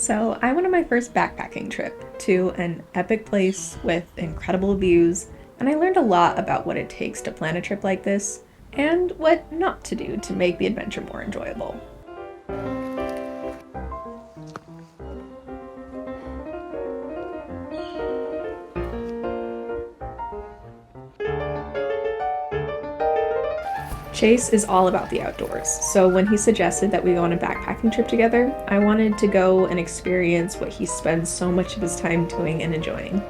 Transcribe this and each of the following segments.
So I went on my first backpacking trip to an epic place with incredible views, and I learned a lot about what it takes to plan a trip like this, and what not to do to make the adventure more enjoyable. Chase is all about the outdoors, so when he suggested that we go on a backpacking trip together, I wanted to go and experience what he spends so much of his time doing and enjoying.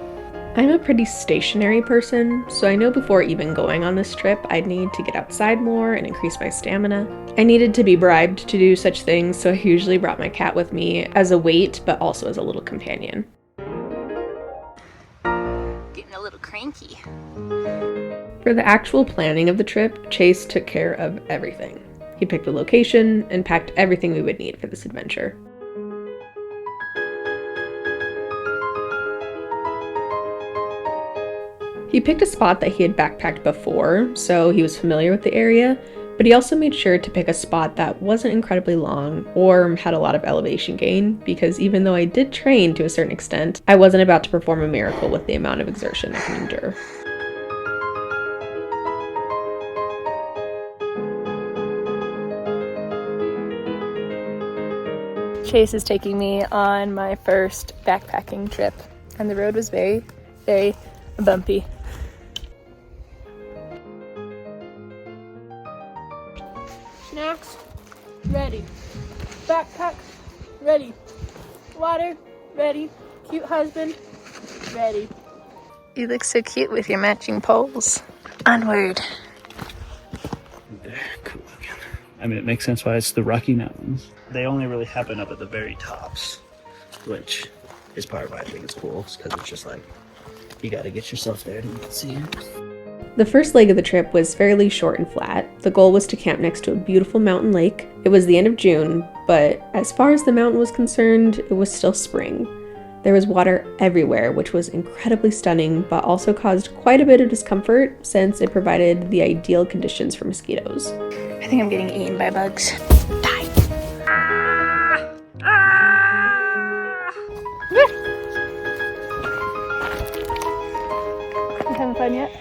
I'm a pretty stationary person, so I know before even going on this trip, I'd need to get outside more and increase my stamina. I needed to be bribed to do such things, so I usually brought my cat with me as a weight, but also as a little companion. Getting a little cranky. For the actual planning of the trip, Chase took care of everything. He picked the location and packed everything we would need for this adventure. He picked a spot that he had backpacked before, so he was familiar with the area, but he also made sure to pick a spot that wasn't incredibly long or had a lot of elevation gain, because even though I did train to a certain extent, I wasn't about to perform a miracle with the amount of exertion I can endure. Chase is taking me on my first backpacking trip, and the road was very, very bumpy. Snacks ready, backpack ready, water ready, cute husband ready. You look so cute with your matching poles. Onward. They're cool looking. I mean, it makes sense why it's the Rocky Mountains. They only really happen up at the very tops, which is part of why I think it's cool, because it's just like, you gotta get yourself there and you can see it. The first leg of the trip was fairly short and flat. The goal was to camp next to a beautiful mountain lake. It was the end of June, but as far as the mountain was concerned, it was still spring. There was water everywhere, which was incredibly stunning, but also caused quite a bit of discomfort since it provided the ideal conditions for mosquitoes. I think I'm getting eaten by bugs. Die. You having fun yet?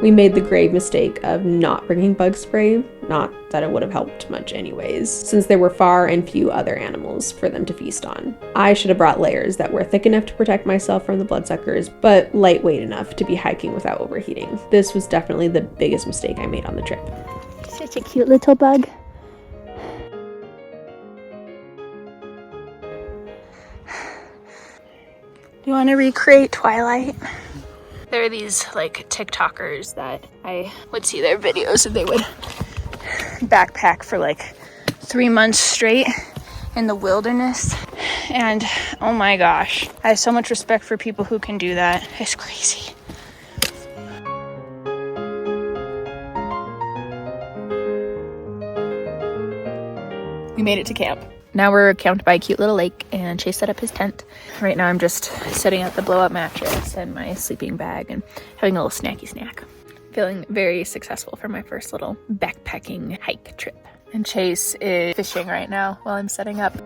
We made the grave mistake of not bringing bug spray, not that it would have helped much anyways, since there were far and few other animals for them to feast on. I should have brought layers that were thick enough to protect myself from the bloodsuckers, but lightweight enough to be hiking without overheating. This was definitely the biggest mistake I made on the trip. Such a cute little bug. You want to recreate Twilight? There are these like TikTokers that I would see their videos and they would backpack for like 3 months straight in the wilderness. And oh my gosh, I have so much respect for people who can do that. It's crazy. We made it to camp. Now we're camped by a cute little lake, and Chase set up his tent. Right now I'm just setting up the blow-up mattress and my sleeping bag and having a little snacky snack. Feeling very successful for my first little backpacking hike trip. And Chase is fishing right now while I'm setting up.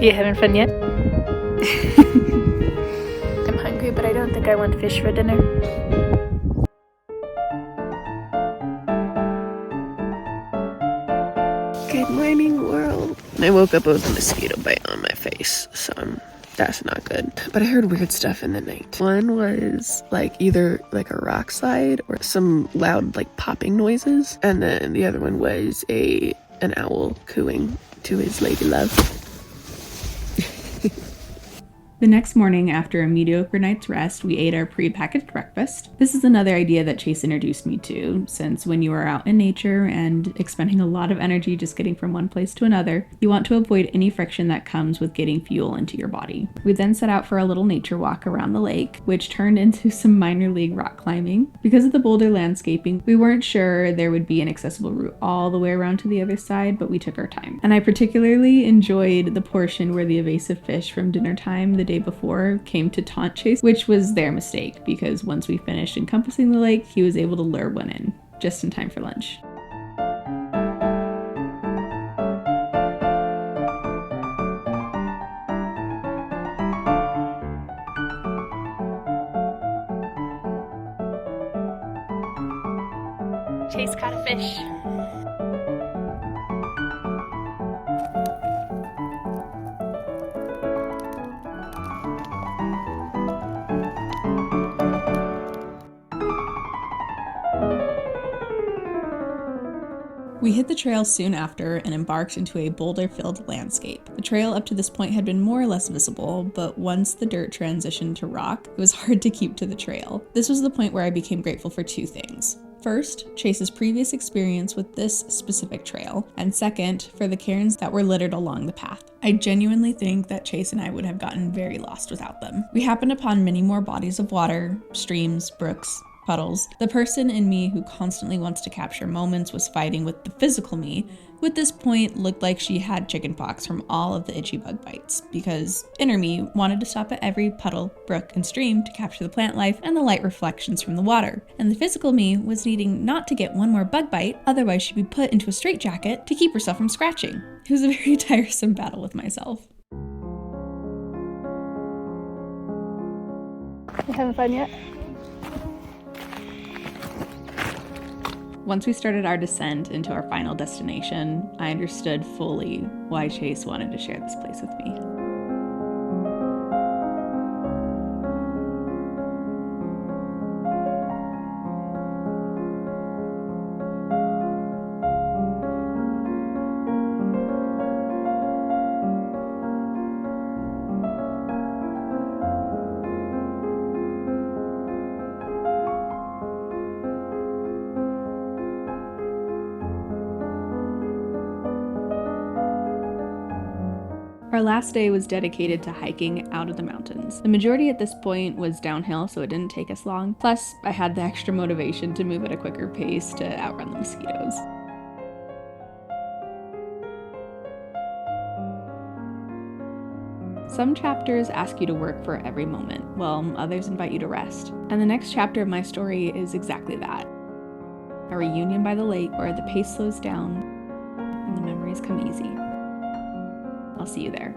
You having fun yet? I'm hungry, but I don't think I want fish for dinner. Good morning, world. I woke up with a mosquito bite on my face, so that's not good. But I heard weird stuff in the night. One was like either like a rock slide or some loud like popping noises, and then the other one was an owl cooing to his lady love. The next morning, after a mediocre night's rest, we ate our pre-packaged breakfast. This is another idea that Chase introduced me to, since when you are out in nature and expending a lot of energy just getting from one place to another, you want to avoid any friction that comes with getting fuel into your body. We then set out for a little nature walk around the lake, which turned into some minor league rock climbing. Because of the boulder landscaping, we weren't sure there would be an accessible route all the way around to the other side, but we took our time. And I particularly enjoyed the portion where the evasive fish from dinner time, the day before came to taunt Chase, which was their mistake because once we finished encompassing the lake, he was able to lure one in, just in time for lunch. Chase caught a fish. We hit the trail soon after and embarked into a boulder-filled landscape. The trail up to this point had been more or less visible, but once the dirt transitioned to rock, it was hard to keep to the trail. This was the point where I became grateful for two things. First, Chase's previous experience with this specific trail, and second, for the cairns that were littered along the path. I genuinely think that Chase and I would have gotten very lost without them. We happened upon many more bodies of water, streams, brooks, puddles. The person in me who constantly wants to capture moments was fighting with the physical me, who at this point looked like she had chickenpox from all of the itchy bug bites, because inner me wanted to stop at every puddle, brook, and stream to capture the plant life and the light reflections from the water. And the physical me was needing not to get one more bug bite, otherwise she'd be put into a straitjacket to keep herself from scratching. It was a very tiresome battle with myself. You having fun yet? Once we started our descent into our final destination, I understood fully why Chase wanted to share this place with me. Our last day was dedicated to hiking out of the mountains. The majority at this point was downhill, so it didn't take us long. Plus, I had the extra motivation to move at a quicker pace to outrun the mosquitoes. Some chapters ask you to work for every moment, while others invite you to rest. And the next chapter of my story is exactly that. A reunion by the lake where the pace slows down and the memories come easy. I'll see you there.